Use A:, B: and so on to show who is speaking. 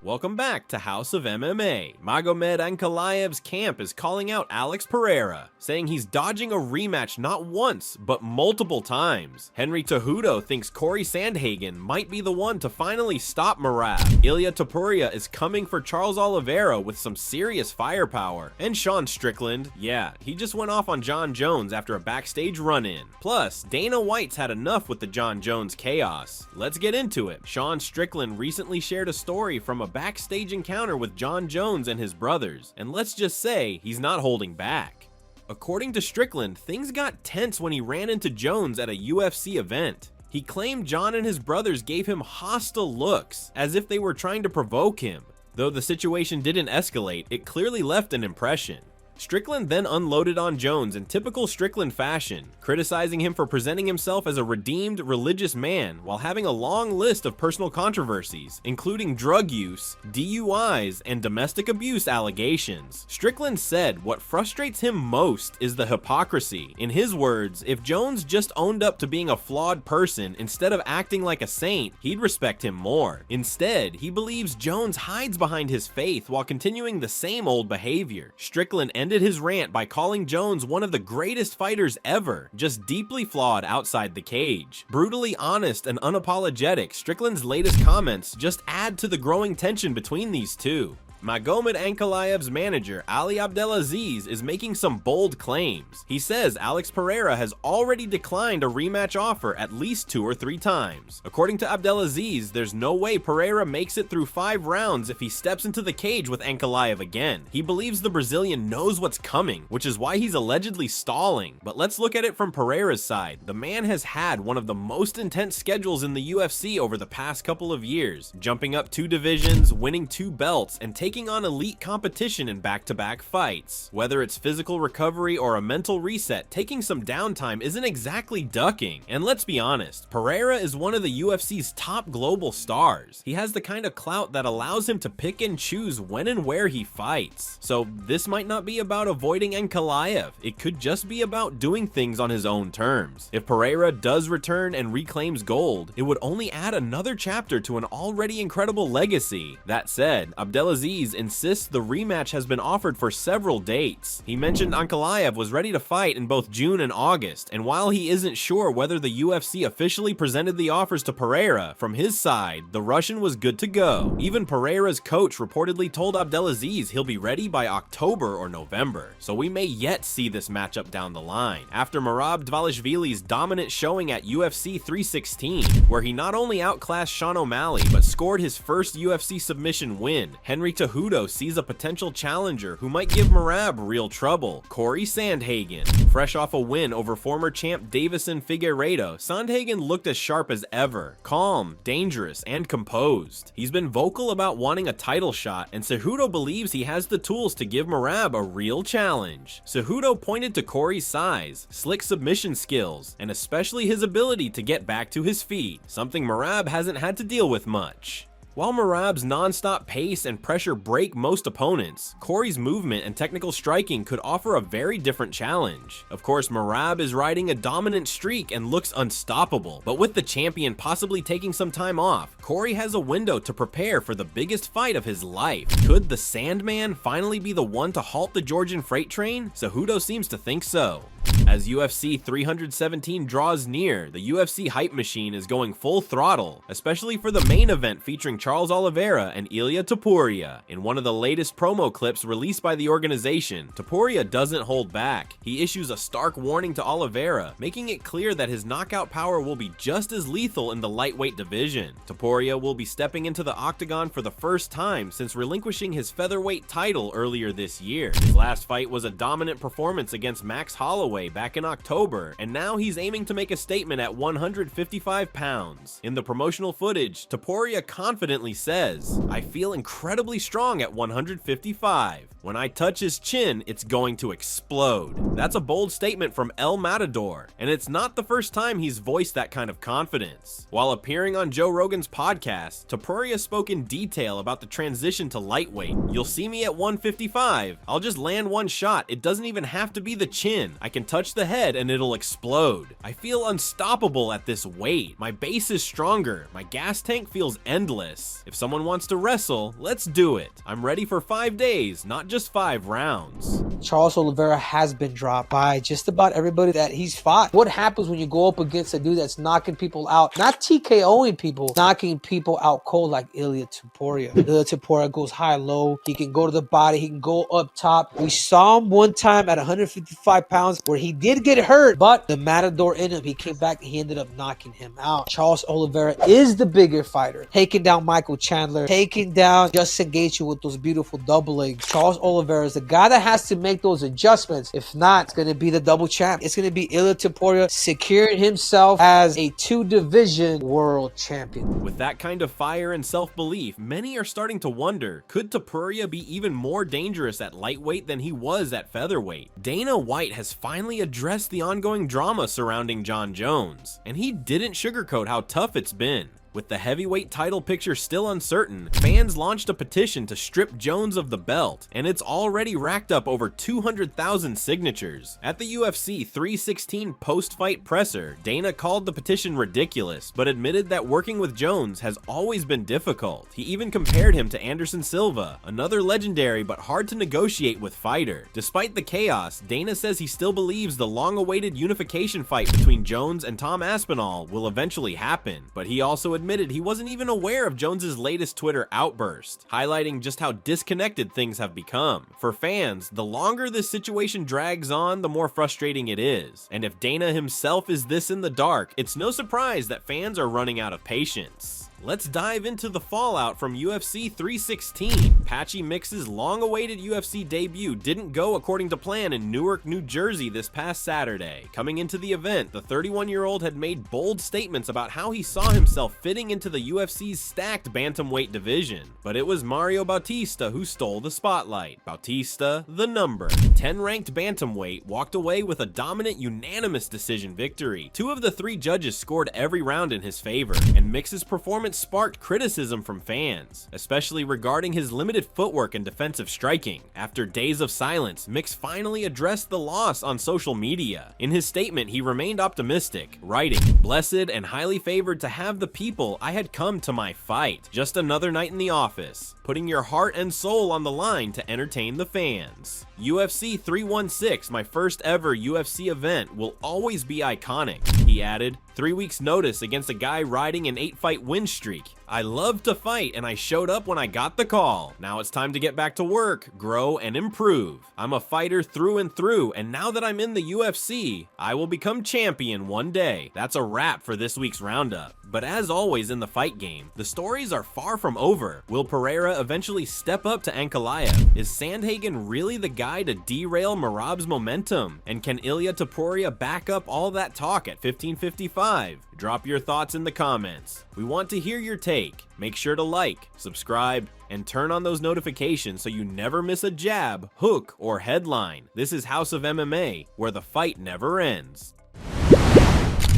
A: Welcome back to House of MMA. Magomed Ankalaev's camp is calling out Alex Pereira, saying he's dodging a rematch not once, but multiple times. Cejudo thinks Cory Sandhagen might be the one to finally stop Merab. Ilia Topuria is coming for Charles Oliveira with some serious firepower. And Strickland, yeah, he just went off on Jon Jones after a backstage run-in. Plus, Dana White's had enough with the Jon Jones chaos. Let's get into it. Strickland recently shared a story from a backstage encounter with Jon Jones and his brothers, and let's just say he's not holding back. According to Strickland, things got tense when he ran into Jones at a UFC event. He claimed Jon and his brothers gave him hostile looks, as if they were trying to provoke him. Though the situation didn't escalate, it clearly left an impression. Strickland then unloaded on Jones in typical Strickland fashion, criticizing him for presenting himself as a redeemed religious man while having a long list of personal controversies, including drug use, DUIs, and domestic abuse allegations. Strickland said what frustrates him most is the hypocrisy. In his words, if Jones just owned up to being a flawed person instead of acting like a saint, he'd respect him more. Instead, he believes Jones hides behind his faith while continuing the same old behavior. Strickland ended his rant by calling Jones one of the greatest fighters ever, just deeply flawed outside the cage. Brutally honest and unapologetic, Strickland's latest comments just add to the growing tension between these two. Magomed Ankalaev's manager, Ali Abdelaziz, is making some bold claims. He says Alex Pereira has already declined a rematch offer at least 2 or 3 times. According to Abdelaziz, there's no way Pereira makes it through 5 rounds if he steps into the cage with Ankalaev again. He believes the Brazilian knows what's coming, which is why he's allegedly stalling. But let's look at it from Pereira's side. The man has had one of the most intense schedules in the UFC over the past couple of years, jumping up 2 divisions, winning 2 belts, and taking on elite competition in back-to-back fights. Whether it's physical recovery or a mental reset, taking some downtime isn't exactly ducking. And let's be honest, Pereira is one of the UFC's top global stars. He has the kind of clout that allows him to pick and choose when and where he fights. So this might not be about avoiding Ankalaev. It could just be about doing things on his own terms. If Pereira does return and reclaims gold, it would only add another chapter to an already incredible legacy. That said, Abdelaziz insists the rematch has been offered for several dates. He mentioned Ankalaev was ready to fight in both June and August, and while he isn't sure whether the UFC officially presented the offers to Pereira, from his side, the Russian was good to go. Even Pereira's coach reportedly told Abdelaziz he'll be ready by October or November, so we may yet see this matchup down the line. After Merab Dvalishvili's dominant showing at UFC 316, where he not only outclassed Sean O'Malley, but scored his first UFC submission win, Cejudo sees a potential challenger who might give Merab real trouble, Cory Sandhagen. Fresh off a win over former champ Davison Figueiredo, Sandhagen looked as sharp as ever, calm, dangerous, and composed. He's been vocal about wanting a title shot, and Cejudo believes he has the tools to give Merab a real challenge. Cejudo pointed to Cory's size, slick submission skills, and especially his ability to get back to his feet, something Merab hasn't had to deal with much. While Merab's non-stop pace and pressure break most opponents, Cory's movement and technical striking could offer a very different challenge. Of course, Merab is riding a dominant streak and looks unstoppable, but with the champion possibly taking some time off, Cory has a window to prepare for the biggest fight of his life. Could the Sandman finally be the one to halt the Georgian freight train? Cejudo seems to think so. As UFC 317 draws near, the UFC hype machine is going full throttle, especially for the main event featuring Charles Oliveira and Ilia Topuria. In one of the latest promo clips released by the organization, Topuria doesn't hold back. He issues a stark warning to Oliveira, making it clear that his knockout power will be just as lethal in the lightweight division. Topuria will be stepping into the octagon for the first time since relinquishing his featherweight title earlier this year. His last fight was a dominant performance against Max Holloway back in October, and now he's aiming to make a statement at 155 pounds. In the promotional footage, Topuria confidently says, "I feel incredibly strong at 155. When I touch his chin, it's going to explode. That's a bold statement from El Matador, and it's not the first time he's voiced that kind of confidence. While appearing on Joe Rogan's podcast, Topuria spoke in detail about the transition to lightweight. You'll see me at 155. I'll just land one shot. It doesn't even have to be the chin. I can touch the head and it'll explode. I feel unstoppable at this weight. My base is stronger. My gas tank feels endless. If someone wants to wrestle, let's do it. I'm ready for 5 days, not just 5 rounds.
B: Charles Oliveira has been dropped by just about everybody that he's fought. What happens when you go up against a dude that's knocking people out, not TKOing people, knocking people out cold like Ilia Topuria? Ilia Topuria goes high-low. He can go to the body. He can go up top. We saw him one time at 155 pounds where he did get hurt, but the Matador in him, he came back and he ended up knocking him out. Charles Oliveira is the bigger fighter, taking down Michael Chandler, taking down Justin Gaethje with those beautiful double legs. Charles Oliveira is the guy that has to make those adjustments. If not, it's going to be the double champ. It's going to be Ilia Topuria securing himself as a 2-division world champion.
A: With that kind of fire and self-belief, many are starting to wonder, could Topuria be even more dangerous at lightweight than he was at featherweight? Dana White has finally addressed the ongoing drama surrounding Jon Jones, and he didn't sugarcoat how tough it's been. With the heavyweight title picture still uncertain, fans launched a petition to strip Jones of the belt, and it's already racked up over 200,000 signatures. At the UFC 316 post-fight presser, Dana called the petition ridiculous, but admitted that working with Jones has always been difficult. He even compared him to Anderson Silva, another legendary but hard to negotiate with fighter. Despite the chaos, Dana says he still believes the long-awaited unification fight between Jones and Tom Aspinall will eventually happen, but he also admitted he wasn't even aware of Jones's latest Twitter outburst, highlighting just how disconnected things have become. For fans, the longer this situation drags on, the more frustrating it is. And if Dana himself is this in the dark, it's no surprise that fans are running out of patience. Let's dive into the fallout from UFC 316. Patchy Mix's long-awaited UFC debut didn't go according to plan in Newark, New Jersey this past Saturday. Coming into the event, the 31-year-old had made bold statements about how he saw himself fitting into the UFC's stacked bantamweight division. But it was Mario Bautista who stole the spotlight. Bautista, the number 10 ranked bantamweight, walked away with a dominant unanimous decision victory. 2 of the 3 judges scored every round in his favor, and Mix's performance sparked criticism from fans, especially regarding his limited footwork and defensive striking. After days of silence, Mix finally addressed the loss on social media. In his statement, he remained optimistic, writing, "Blessed and highly favored to have the people I had come to my fight. Just another night in the office, putting your heart and soul on the line to entertain the fans. UFC 316, my first ever UFC event, will always be iconic," he added. 3 weeks notice against a guy riding an 8-fight win streak. I love to fight and I showed up when I got the call. Now it's time to get back to work, grow, and improve. I'm a fighter through and through, and now that I'm in the UFC, I will become champion one day. That's a wrap for this week's roundup. But as always in the fight game, the stories are far from over. Will Pereira eventually step up to Ankalaev? Is Sandhagen really the guy to derail Merab's momentum? And can Ilia Topuria back up all that talk at 1555? Drop your thoughts in the comments. We want to hear your take. Make sure to like, subscribe, and turn on those notifications so you never miss a jab, hook, or headline. This is House of MMA, where the fight never ends.